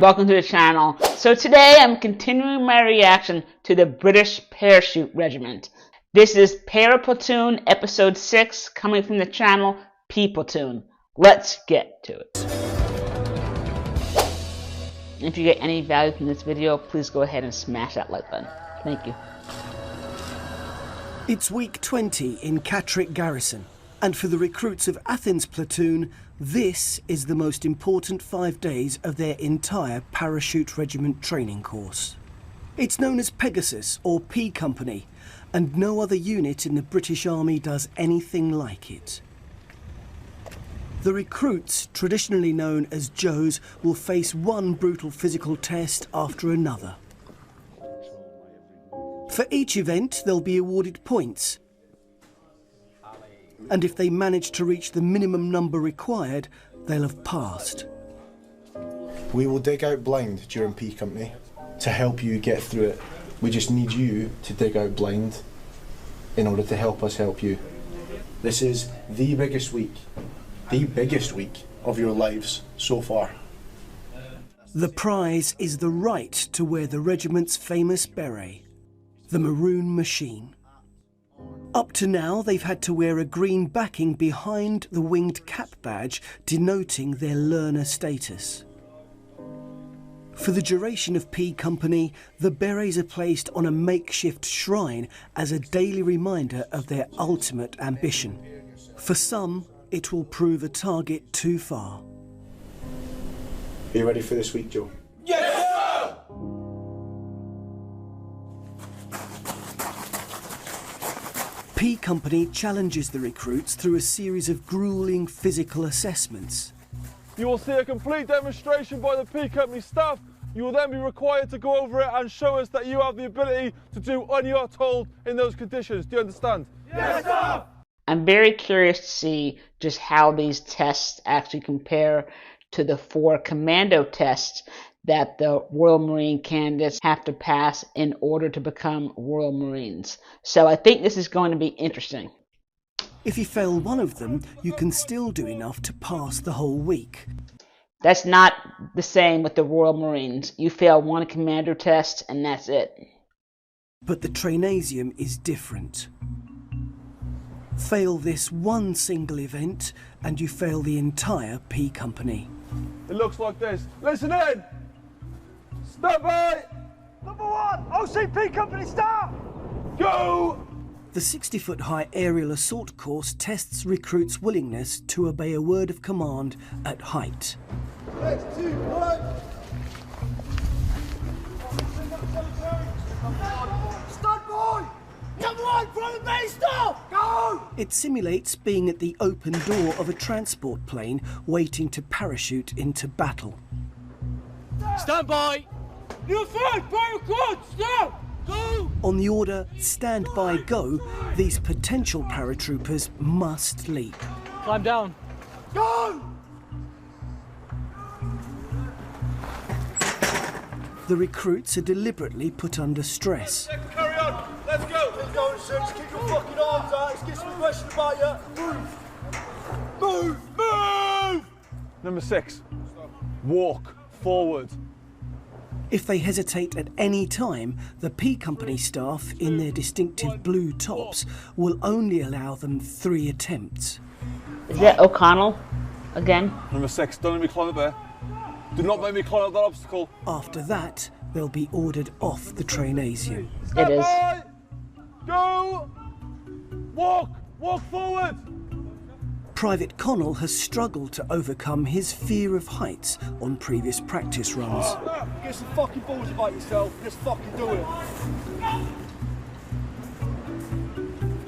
Welcome to the channel. So today I'm continuing my reaction to the British Parachute Regiment. This is PPlatoon episode 6 coming from the channel PPlatoon. Let's get to it. If you get any value from this video, please go ahead and smash that like button. Thank you. It's week 20 in Catterick Garrison, and for the recruits of Athens Platoon, this is the most important 5 days of their entire Parachute Regiment training course. It's known as Pegasus or P Company, and no other unit in the British Army does anything like it. The recruits, traditionally known as Joes, will face one brutal physical test after another. For each event, they'll be awarded points, and if they manage to reach the minimum number required, they'll have passed. We will dig out blind during P Company to help you get through it. We just need you to dig out blind in order to help us help you. This is the biggest week of your lives so far. The prize is the right to wear the regiment's famous beret, the maroon machine. Up to now, they've had to wear a green backing behind the winged cap badge, denoting their learner status. For the duration of P Company, the berets are placed on a makeshift shrine as a daily reminder of their ultimate ambition. For some, it will prove a target too far. Are you ready for this week, Joe? Yes, sir! P Company challenges the recruits through a series of gruelling physical assessments. You will see a complete demonstration by the P Company staff. You will then be required to go over it and show us that you have the ability to do what you are told in those conditions. Do you understand? Yes, sir! I'm very curious to see just how these tests actually compare to the 4 commando tests that the Royal Marine candidates have to pass in order to become Royal Marines. So I think this is going to be interesting. If you fail one of them, you can still do enough to pass the whole week. That's not the same with the Royal Marines. You fail one commando test and that's it. But the trainasium is different. Fail this one single event and you fail the entire P Company. It looks like this. Listen in! Stand by! Number 1, OCP Company start! Go! The 60-foot-high aerial assault course tests recruits' willingness to obey a word of command at height. 3, 2, 1. Stand by! Number 1, from the base stop! Go! It simulates being at the open door of a transport plane waiting to parachute into battle. Stand by! You're first, paracord, stop! Go! On the order, stand by, go, these potential paratroopers must leap. Climb down. Go! The recruits are deliberately put under stress. Carry on! Let's go! Keep going, sir. Just keep your fucking arms out. Let's get some question about you. Move! Move! Move! Number 6. Walk forward. If they hesitate at any time, the P Company staff, in their distinctive blue tops, will only allow them 3 attempts. Is that O'Connell again? Number 6. Don't let me climb up there. Do not make me climb up that obstacle. After that, they'll be ordered off the trainasium. It is. By. Go! Walk! Walk forward! Private Connell has struggled to overcome his fear of heights on previous practice runs. Get some fucking balls about yourself. Just fucking do it.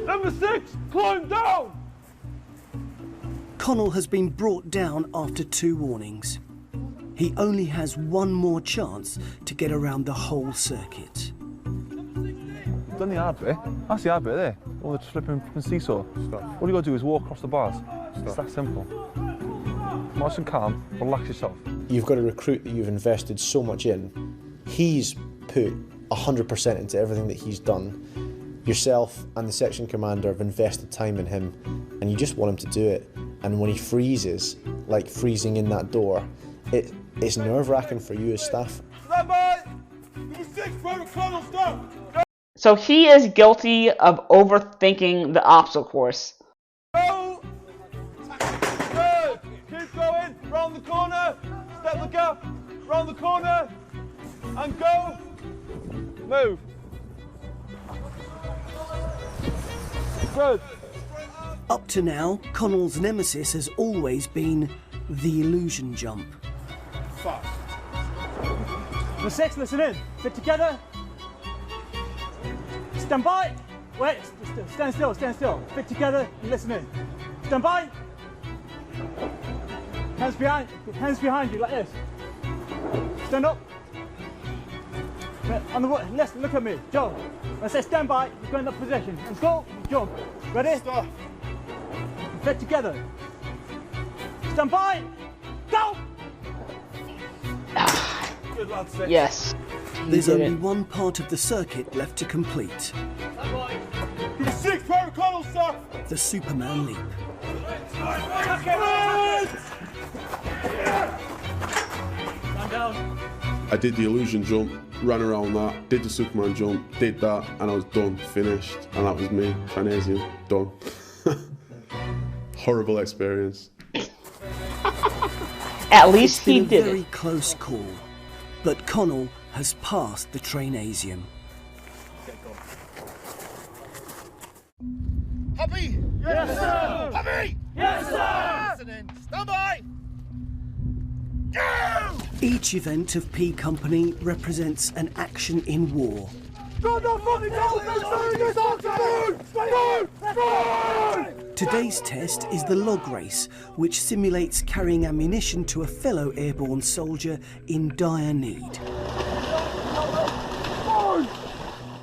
Number 6, climb down! Connell has been brought down after 2 warnings. He only has one more chance to get around the whole circuit. You've done the hard bit. That's the hard bit there. All the flipping seesaw. All you got to do is walk across the bars. It's that simple. Nice and calm, relax yourself. You've got a recruit that you've invested so much in. He's put 100% into everything that he's done. Yourself and the section commander have invested time in him, and you just want him to do it. And when he freezes, like freezing in that door, it It's nerve-wracking for you as staff. Stand by! Number 6, protocol start! So he is guilty of overthinking the obstacle course. Go! Good! Keep going! Round the corner! Step the gap! Round the corner! And go! Move! Good! Up to now, Connell's nemesis has always been the illusion jump. Fast! Number 6, listen in. Sit together. Stand by. Wait, stand still, stand still. Fit together and listen in. Stand by. Hands behind you like this. Stand up. On the left, look at me. Jump. I say stand by, you're going up position. Let's go. Jump. Ready? Stop. Fit together. Stand by. Go. Good lad, 6. Yes. There's only one part of the circuit left to complete. Number 6, protocol start! The Superman leap. I did the illusion jump, ran around that, did the Superman jump, did that, and I was done, finished, and that was me, Chinesian, done. Horrible experience. At least It's he been a did very it. close call, but Connell has passed the trainasium. Happy? Yes, sir. Happy? Yes, sir. Listening. Stand by. Go! Each event of P Company represents an action in war. Today's test is the log race, which simulates carrying ammunition to a fellow airborne soldier in dire need.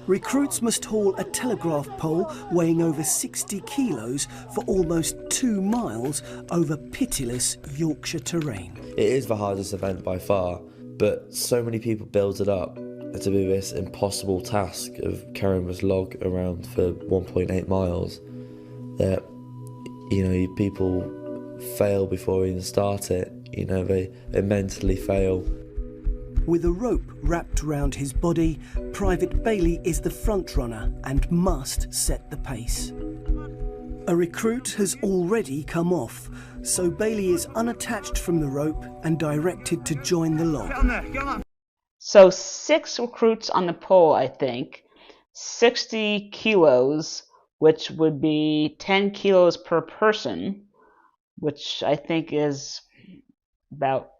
Recruits must haul a telegraph pole weighing over 60 kilos for almost 2 miles over pitiless Yorkshire terrain. It is the hardest event by far, but so many people build it up to do this impossible task of carrying this log around for 1.8 miles that, you know, people fail before they even start it. You know, they mentally fail. With a rope wrapped around his body, Private Bailey is the front runner and must set the pace. A recruit has already come off, so Bailey is unattached from the rope and directed to join the log. So 6 recruits on the pole, I think. 60 kilos, which would be 10 kilos per person, which I think is about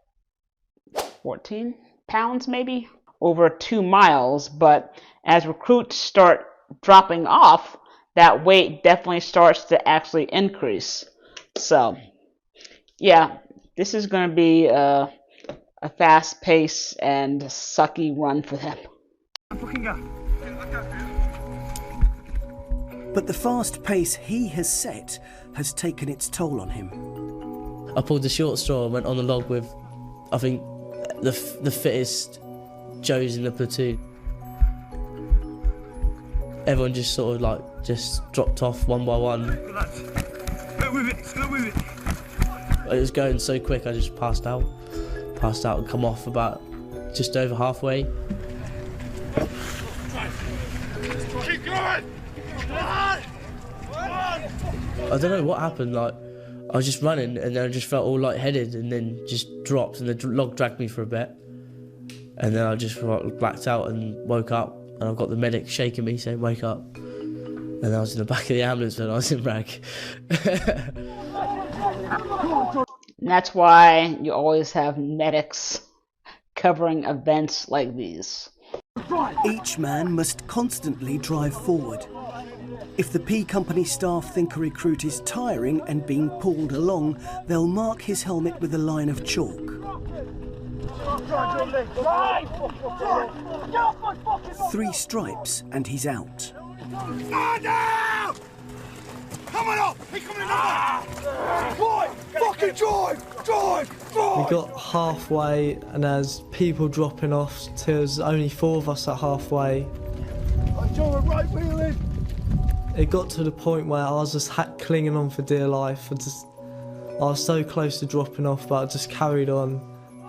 14 pounds maybe, over 2 miles. But as recruits start dropping off, that weight definitely starts to actually increase. So yeah, this is going to be a fast pace and sucky run for them. But the fast pace he has set has taken its toll on him. I pulled the short straw and went on the log with, I think, the fittest Joes in the platoon. Everyone just sort of like just dropped off one by one. It was going so quick I just passed out and come off about just over halfway. Keep going. I don't know what happened, like I was just running and then I just felt all lightheaded and then just dropped and the log dragged me for a bit. And then I just blacked out and woke up and I've got the medic shaking me saying wake up. And I was in the back of the ambulance when I was in rag. And that's why you always have medics covering events like these. Each man must constantly drive forward. If the P Company staff think a recruit is tiring and being pulled along, they'll mark his helmet with a line of chalk. 3 stripes and he's out. Come on up! He's coming up! Drive! Fucking drive! Drive! We got halfway and there's people dropping off till there's only 4 of us at halfway. Right wheeling! It got to the point where I was just clinging on for dear life. I was so close to dropping off, but I just carried on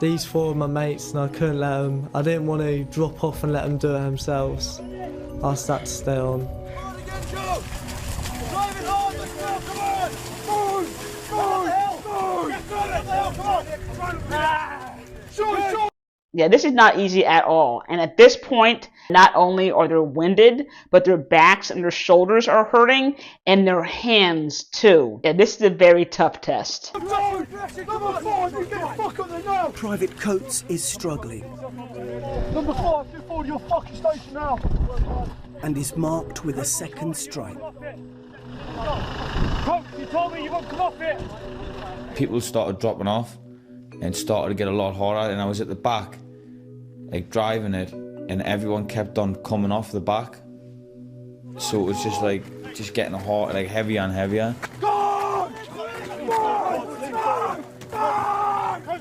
these 4 are my mates and I couldn't let them. I didn't want to drop off and let them do it themselves. I had to stay on. Yeah, this is not easy at all. And at this point, not only are they winded, but their backs and their shoulders are hurting, and their hands too. Yeah, this is a very tough test. Private Coates is struggling. Number 5, get forward to your fucking station now. And is marked with a second stripe. You told me you won't come off it. People started dropping off and started to get a lot harder, and I was at the back, like driving it, and everyone kept on coming off the back. So it was just like, just getting hard, like heavier and heavier.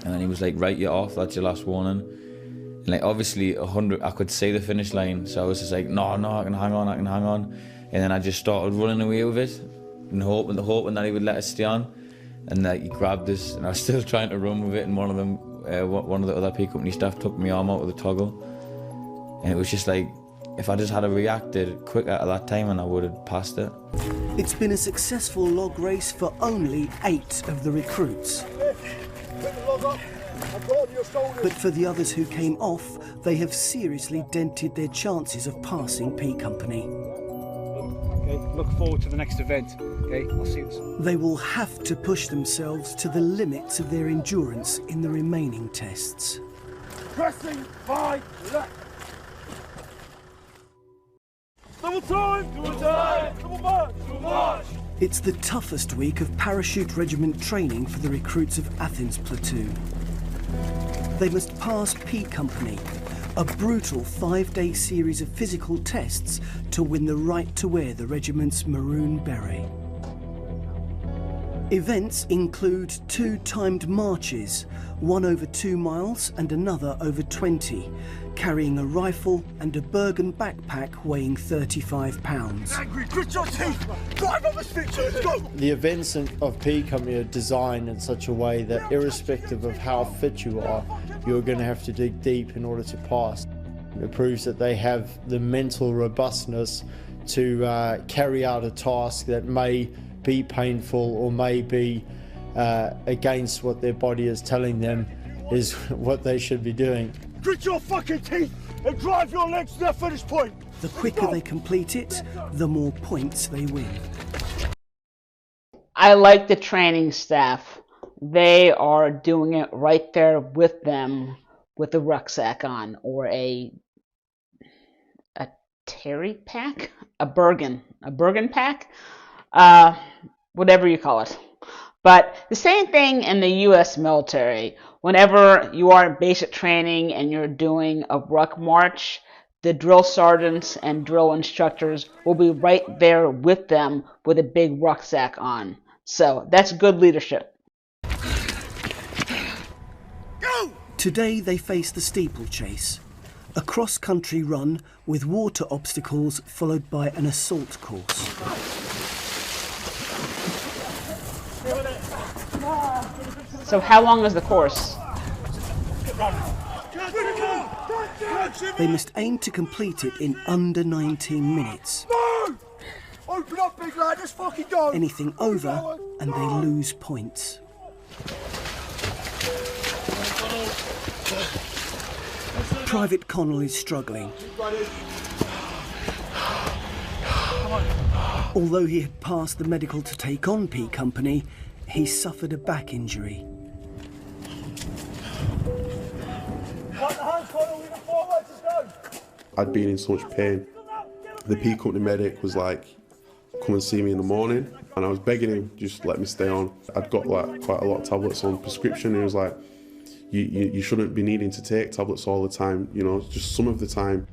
And then he was like, right, you're off, that's your last warning. And like obviously 100, I could see the finish line, so I was just like, no, I can hang on. And then I just started running away with it, and hoping that he would let us stay on. And he grabbed us, and I was still trying to run with it, and one of the other P company staff took my arm out with a toggle. And it was just like, if I just had reacted quicker at that time, and I would have passed it. It's been a successful log race for only 8 of the recruits. But for the others who came off, they have seriously dented their chances of passing P Company. Okay, look forward to the next event. Okay, I'll see you. They will have to push themselves to the limits of their endurance in the remaining tests. Pressing by left. Double time, double march. It's the toughest week of parachute regiment training for the recruits of Athens Platoon. They must pass P Company, a brutal 5-day series of physical tests to win the right to wear the regiment's maroon beret. Events include 2 timed marches, one over 2 miles and another over 20, carrying a rifle and a Bergen backpack weighing 35 pounds. Grit your teeth, drive on the switch, let's go! The events of P Company are designed in such a way that irrespective of how fit you are, you're going to have to dig deep in order to pass. It proves that they have the mental robustness to carry out a task that may be painful or may be against what their body is telling them is what they should be doing. Grit your fucking teeth and drive your legs to their finish point! The quicker they complete it, the more points they win. I like the training staff. They are doing it right there with them with a rucksack on, or a terry pack? A Bergen pack? Whatever you call it. But the same thing in the US military. Whenever you are in basic training and you're doing a ruck march, the drill sergeants and drill instructors will be right there with them with a big rucksack on. So that's good leadership. Go! Today they face the Steeplechase, a cross-country run with water obstacles followed by an assault course. So how long is the course? They must aim to complete it in under 19 minutes. No! Open up, big lad, let's fucking go! Anything over and they lose points. Private Connell is struggling. Although he had passed the medical to take on P Company, he suffered a back injury. I'd been in so much pain. The P Company medic was like, come and see me in the morning, and I was begging him, just let me stay on. I'd got like quite a lot of tablets on prescription, and he was like, you shouldn't be needing to take tablets all the time, you know, just some of the time.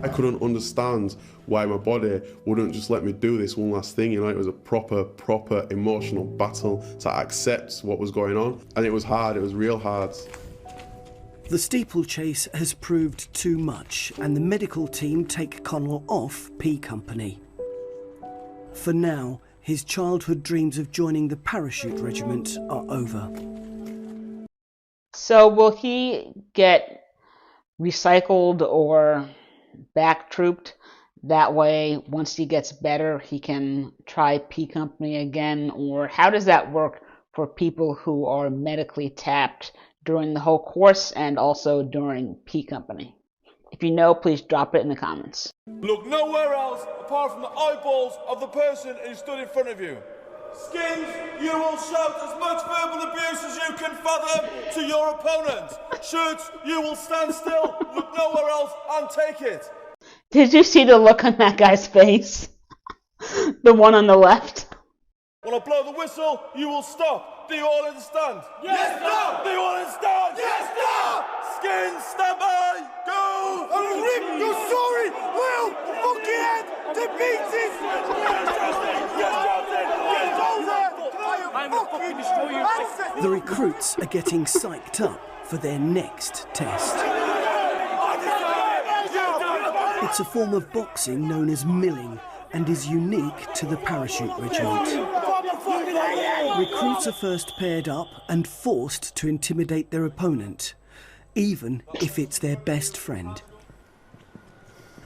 I couldn't understand why my body wouldn't just let me do this one last thing, you know. It was a proper emotional battle to accept what was going on, and it was hard, it was real hard. The Steeplechase has proved too much, and the medical team take Connell off P Company. For now, his childhood dreams of joining the parachute regiment are over. So will he get recycled or back trooped? That way, once he gets better, he can try P Company again? Or how does that work for people who are medically tapped during the whole course and also during P Company? If you know, please drop it in the comments. Look nowhere else apart from the eyeballs of the person who stood in front of you. Skins, you will shout as much verbal abuse as you can fathom to your opponent. Shirts, you will stand still, look nowhere else and take it. Did you see the look on that guy's face? The one on the left. When I blow the whistle, you will stop. Do you all understand? Yes, no! Do you all understand? Yes, no! Skins, stand by! Go! I will rip your sorry little fucking head to pieces! I'm gonna fucking destroy you. The recruits are getting psyched up for their next test. It's a form of boxing known as milling and is unique to the parachute regiment. Recruits are first paired up and forced to intimidate their opponent, even if it's their best friend.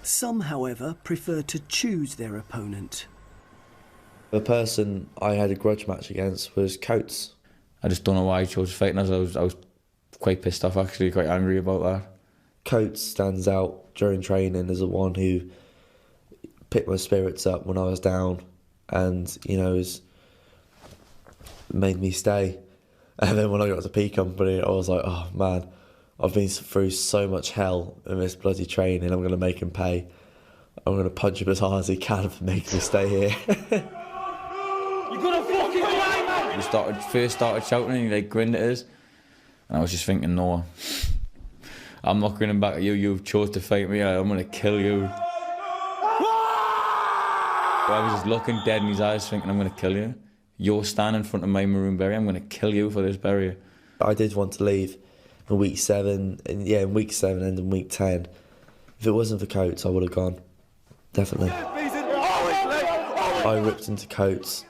Some, however, prefer to choose their opponent. The person I had a grudge match against was Coates. I just don't know why he chose fighting us. I was quite pissed off, actually, quite angry about that. Coates stands out during training as the one who picked my spirits up when I was down and, you know, made me stay. And then when I got to P Company, I was like, oh man, I've been through so much hell in this bloody training, I'm going to make him pay. I'm going to punch him as hard as he can for making me stay here. You gotta fucking die, man! He first started shouting and he like grinned at us. And I was just thinking, no, I'm not grinning back at you. You chose to fight me. I'm going to kill you. But I was just looking dead in his eyes thinking, I'm going to kill you. You're standing in front of my maroon berry. I'm going to kill you for this berry. I did want to leave in week 7, and yeah, in week 7 and in week 10. If it wasn't for Coates, I would have gone. Definitely. I ripped into Coates,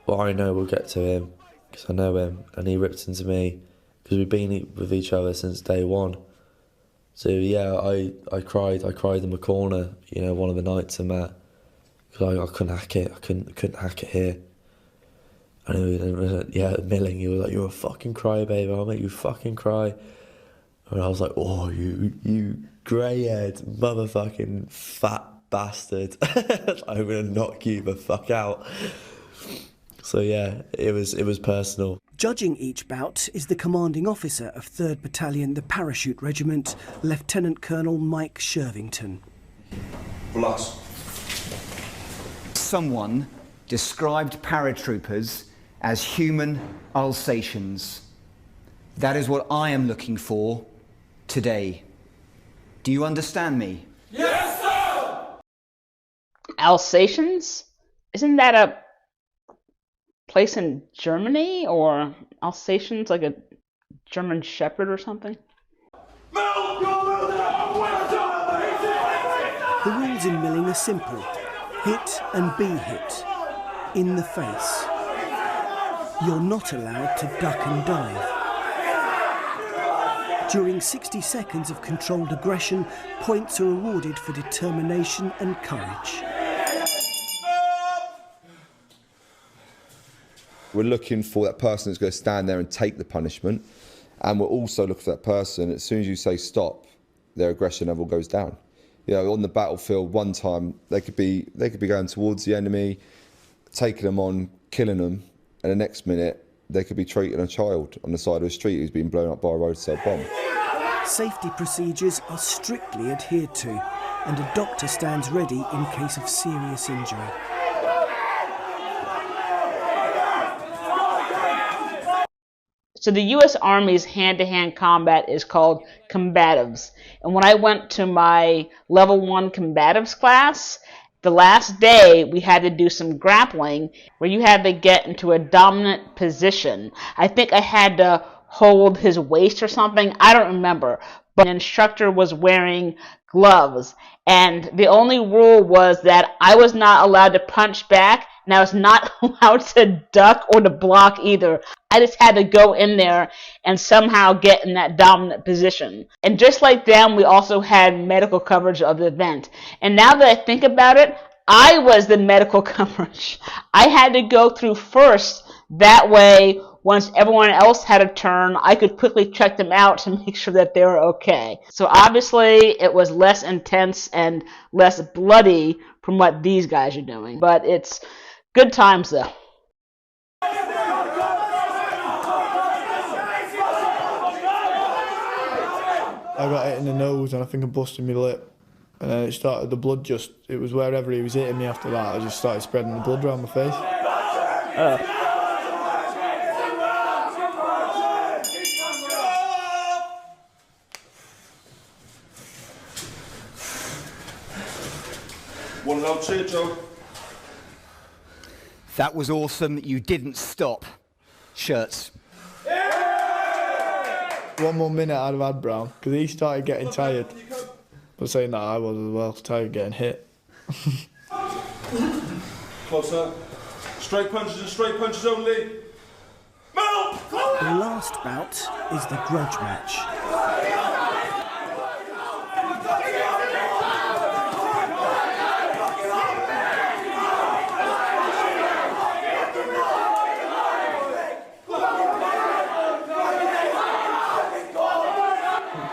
but I know we'll get to him, because I know him, and he ripped into me, because we've been with each other since day one. So yeah, I cried in my corner, you know, one of the nights I met, because I couldn't hack it, I couldn't hack it here. And he was yeah, milling, he was like, you're a fucking crybaby, I'll make you fucking cry. And I was like, oh, you grey-haired motherfucking fat bastard. I'm gonna knock you the fuck out. So yeah, it was personal. Judging each bout is the commanding officer of 3rd Battalion, the Parachute Regiment, Lieutenant Colonel Mike Shervington. Blast. Someone described paratroopers as human Alsatians. That is what I am looking for today. Do you understand me? Yes, sir! Alsatians? Isn't that a place in Germany? Or Alsatians like a German Shepherd or something? The rules in milling are simple. Hit and be hit. In the face. You're not allowed to duck and dive. During 60 seconds of controlled aggression, points are awarded for determination and courage. We're looking for that person that's going to stand there and take the punishment, and we're also looking for that person, as soon as you say stop, their aggression level goes down. You know, on the battlefield, one time they could be going towards the enemy, taking them on, killing them, and the next minute they could be treating a child on the side of the street who's been blown up by a roadside bomb. Safety procedures are strictly adhered to, and a doctor stands ready in case of serious injury. So the U.S. Army's hand-to-hand combat is called combatives. And when I went to my level 1 combatives class, the last day we had to do some grappling where you had to get into a dominant position. I think I had to hold his waist or something. I don't remember. But the instructor was wearing gloves. And the only rule was that I was not allowed to punch back and I was not allowed to duck or to block either. I just had to go in there and somehow get in that dominant position. And just like them, we also had medical coverage of the event. And now that I think about it, I was the medical coverage. I had to go through first. That way, once everyone else had a turn, I could quickly check them out to make sure that they were okay. So obviously, it was less intense and less bloody from what these guys are doing. But it's good times, though. I got hit in the nose and I think I busted my lip. And then it started, the blood just, it was wherever he was hitting me after that, I just started spreading the blood around my face. One loud cheer, Joe. That was awesome. You didn't stop. Shirts. One more minute I'd have had Brown, because he started getting tired. But saying that I was as well, tired of getting hit. Closer. Straight punches and straight punches only. Move! The last bout is the grudge match.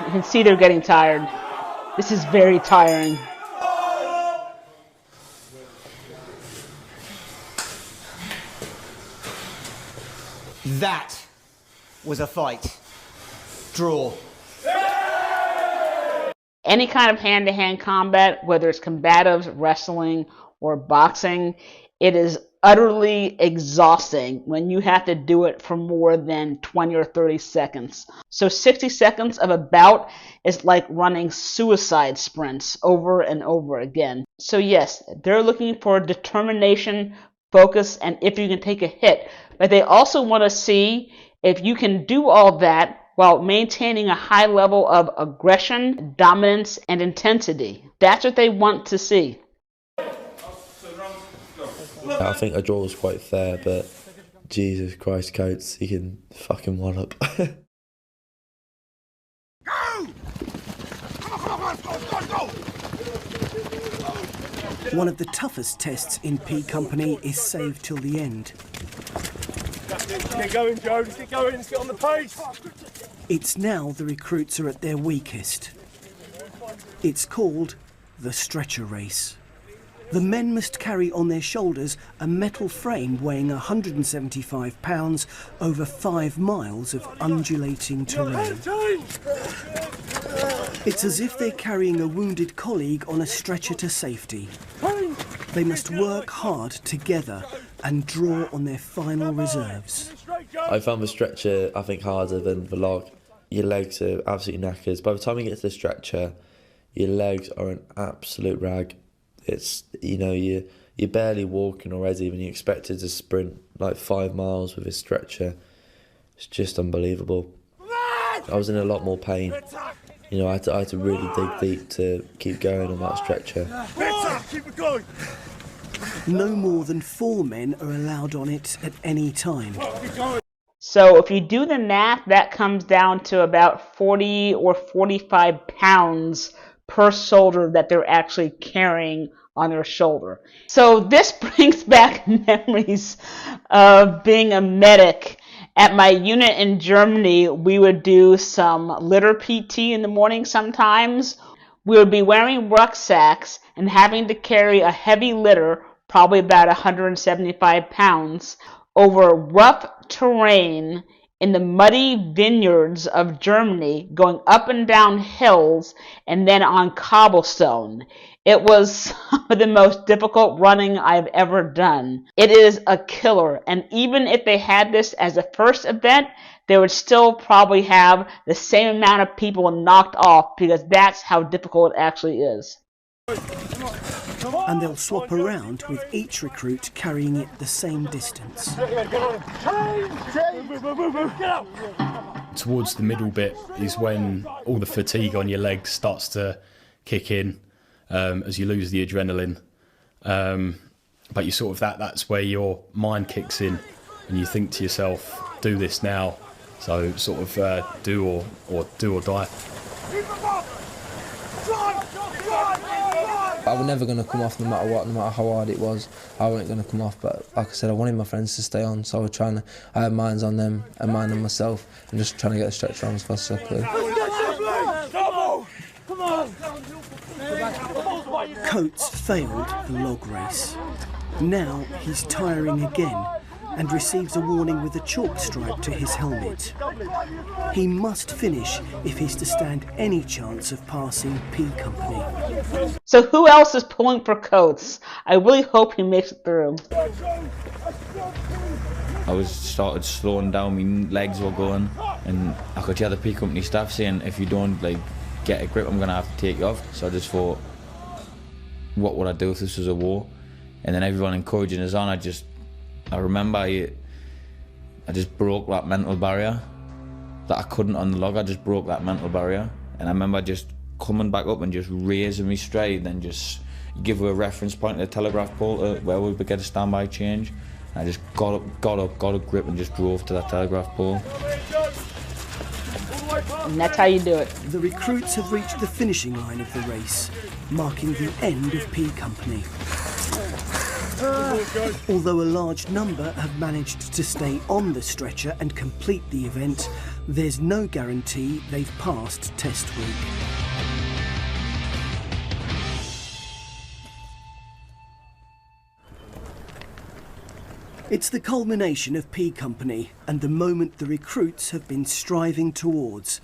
You can see they're getting tired. This is very tiring. That was a fight. Draw. Any kind of hand-to-hand combat, whether it's combatives, wrestling, or boxing, it is utterly exhausting when you have to do it for more than 20 or 30 seconds. So 60 seconds of a bout is like running suicide sprints over and over again. So yes, they're looking for determination, focus, and if you can take a hit. But they also want to see if you can do all that while maintaining a high level of aggression, dominance, and intensity. That's what they want to see. I think a draw was quite fair, but Jesus Christ, Coates, he can fucking one up. One of the toughest tests in P Company is saved till the end. Get going, Joe. Just get going. Let's get on the pace. It's now the recruits are at their weakest. It's called the stretcher race. The men must carry on their shoulders a metal frame weighing 175 pounds over 5 miles of undulating terrain. It's as if they're carrying a wounded colleague on a stretcher to safety. They must work hard together and draw on their final reserves. I found the stretcher, I think, harder than the log. Your legs are absolutely knackered. By the time you get to the stretcher, your legs are an absolute rag. It's, you know, you're barely walking already when you're expected to sprint like 5 miles with a stretcher. It's just unbelievable. I was in a lot more pain. You know, I had to really dig deep to keep going on that stretcher. Keep it going. No more than 4 men are allowed on it at any time. So if you do the math, that comes down to about 40 or 45 pounds per soldier that they're actually carrying on their shoulder. So this brings back memories of being a medic. At my unit in Germany, we would do some litter PT in the morning sometimes. We would be wearing rucksacks and having to carry a heavy litter, probably about 175 pounds, over rough terrain in the muddy vineyards of Germany, going up and down hills and then on cobblestone. It was some of the most difficult running I've ever done. It is a killer, and even if they had this as a first event, they would still probably have the same amount of people knocked off because that's how difficult it actually is. And they'll swap around with each recruit carrying it the same distance. Towards the middle bit is when all the fatigue on your legs starts to kick in as you lose the adrenaline. but you sort of that's where your mind kicks in, and you think to yourself, do this now. So sort of do or die. I was never going to come off no matter what, no matter how hard it was. I wasn't going to come off, but like I said, I wanted my friends to stay on, so I was I had minds on them and mine on myself, and just trying to get the stretcher on as fast as I could. Coates failed the log race. Now he's tiring again and receives a warning with a chalk stripe to his helmet. He must finish if he's to stand any chance of passing P Company. So who else is pulling for Coates? I really hope he makes it through. I started slowing down, my legs were going, and I could hear the P Company staff saying, if you don't like get a grip, I'm gonna have to take you off. So I just thought, what would I do if this was a war? And then everyone encouraging us on, I remember I just broke that mental barrier that I couldn't on the log. I just broke that mental barrier, and I remember just coming back up and just raising me straight, then just give her a reference point to the telegraph pole where we would get a standby change. And I just got a grip and just drove to that telegraph pole. And that's how you do it. The recruits have reached the finishing line of the race, marking the end of P Company. Although a large number have managed to stay on the stretcher and complete the event, there's no guarantee they've passed test week. It's the culmination of P Company and the moment the recruits have been striving towards.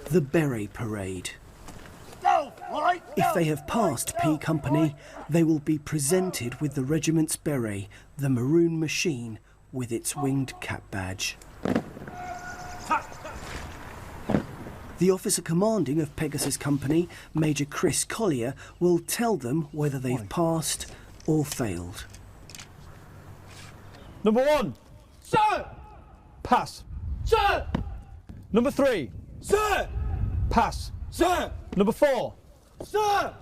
The Beret Parade. If they have passed P Company, they will be presented with the regiment's beret, the maroon machine with its winged cap badge. The officer commanding of Pegasus Company, Major Chris Collier, will tell them whether they've passed or failed. Number 1. Sir! Pass. Sir! Number 3. Sir! Pass. Sir! Number 4. Sir!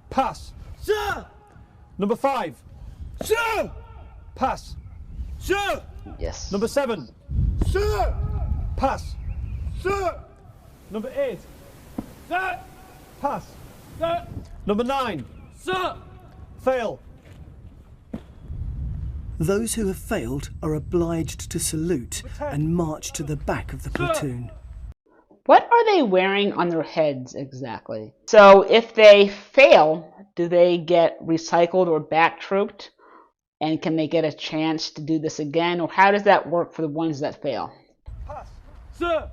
Pass. Sir! Number 5. Sir! Pass. Sir! Yes. Number 7. Sir! Pass. Sir! Number 8. Sir! Pass. Sir! Number 9. Sir! Fail. Those who have failed are obliged to salute and march to the back of the platoon. What are they wearing on their heads exactly? So if they fail, do they get recycled or back trooped? And can they get a chance to do this again? Or how does that work for the ones that fail? Pass. Sir!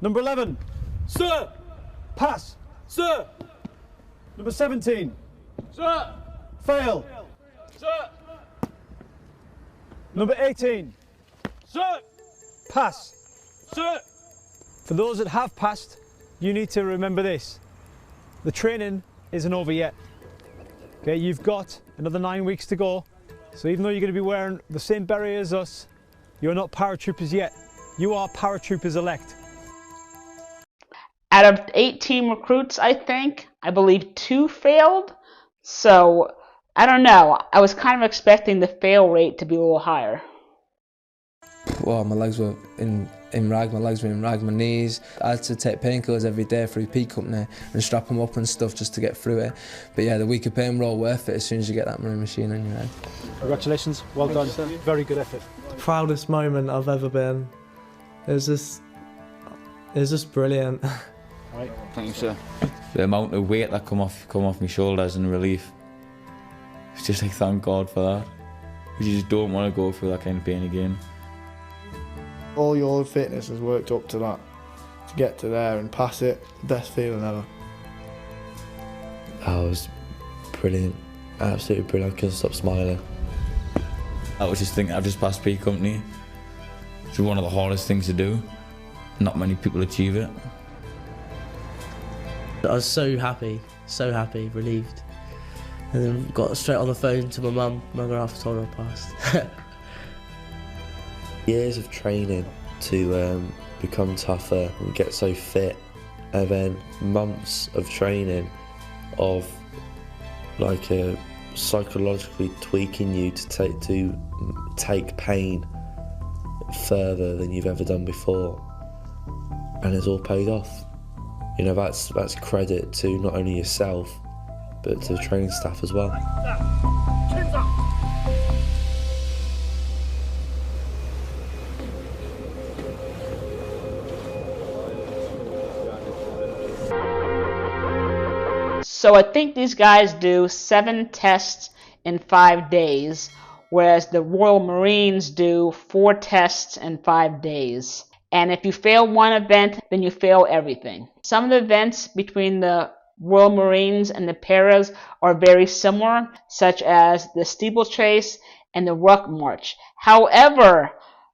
Number 11. Sir! Pass. Sir! Number 17. Sir! Fail. Sir! Number 18. Sir! Pass. Sir! For those that have passed, you need to remember this. The training isn't over yet. Okay, you've got another 9 weeks to go. So even though you're going to be wearing the same beret as us, you're not paratroopers yet. You are paratroopers elect. Out of 18 recruits, I believe 2 failed. So I don't know. I was kind of expecting the fail rate to be a little higher. Well, my legs were in rag, my legs were in rag, my knees. I had to take painkillers every day through P Company and strap them up and stuff just to get through it. But yeah, the week of pain were all worth it as soon as you get that marine machine on your head. Congratulations, well done, sir. Very good effort. Proudest moment I've ever been. It was just brilliant. Right, thank you, sir. The amount of weight that come off my shoulders and relief. It's just like, thank God for that. You just don't want to go through that kind of pain again. All your fitness has worked up to that. To get to there and pass it, the best feeling ever. I was brilliant, absolutely brilliant. I couldn't stop smiling. I was just thinking, I've just passed P Company. It's one of the hardest things to do. Not many people achieve it. I was so happy, relieved. And then got straight on the phone to my mum. My grandma told her I passed. Years of training to become tougher and get so fit, and then months of training of like a psychologically tweaking you to take pain further than you've ever done before, and it's all paid off. You know, that's credit to not only yourself but to the training staff as well. So I think these guys do 7 tests in 5 days, whereas the Royal Marines do 4 tests in 5 days. And if you fail one event, then you fail everything. Some of the events between the Royal Marines and the paras are very similar, such as the Steeplechase and the Ruck March. However,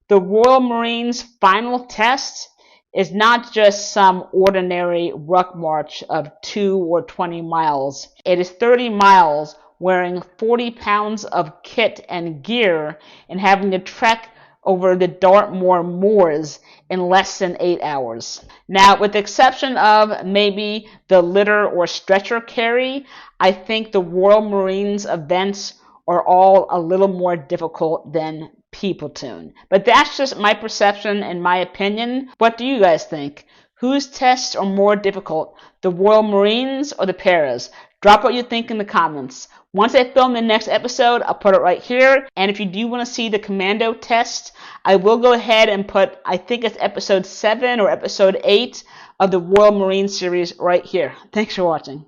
the Royal Marines' final test is not just some ordinary ruck march of 2 or 20 miles. It is 30 miles wearing 40 pounds of kit and gear and having to trek over the Dartmoor moors in less than 8 hours. Now, with the exception of maybe the litter or stretcher carry, I think the Royal Marines events are all a little more difficult than PPlatoon. But that's just my perception and my opinion. What do you guys think? Whose tests are more difficult, the Royal Marines or the paras? Drop what you think in the comments. Once I film the next episode, I'll put it right here. And if you do want to see the commando test, I will go ahead and put, I think it's episode 7 or episode 8 of the Royal Marine series right here. Thanks for watching.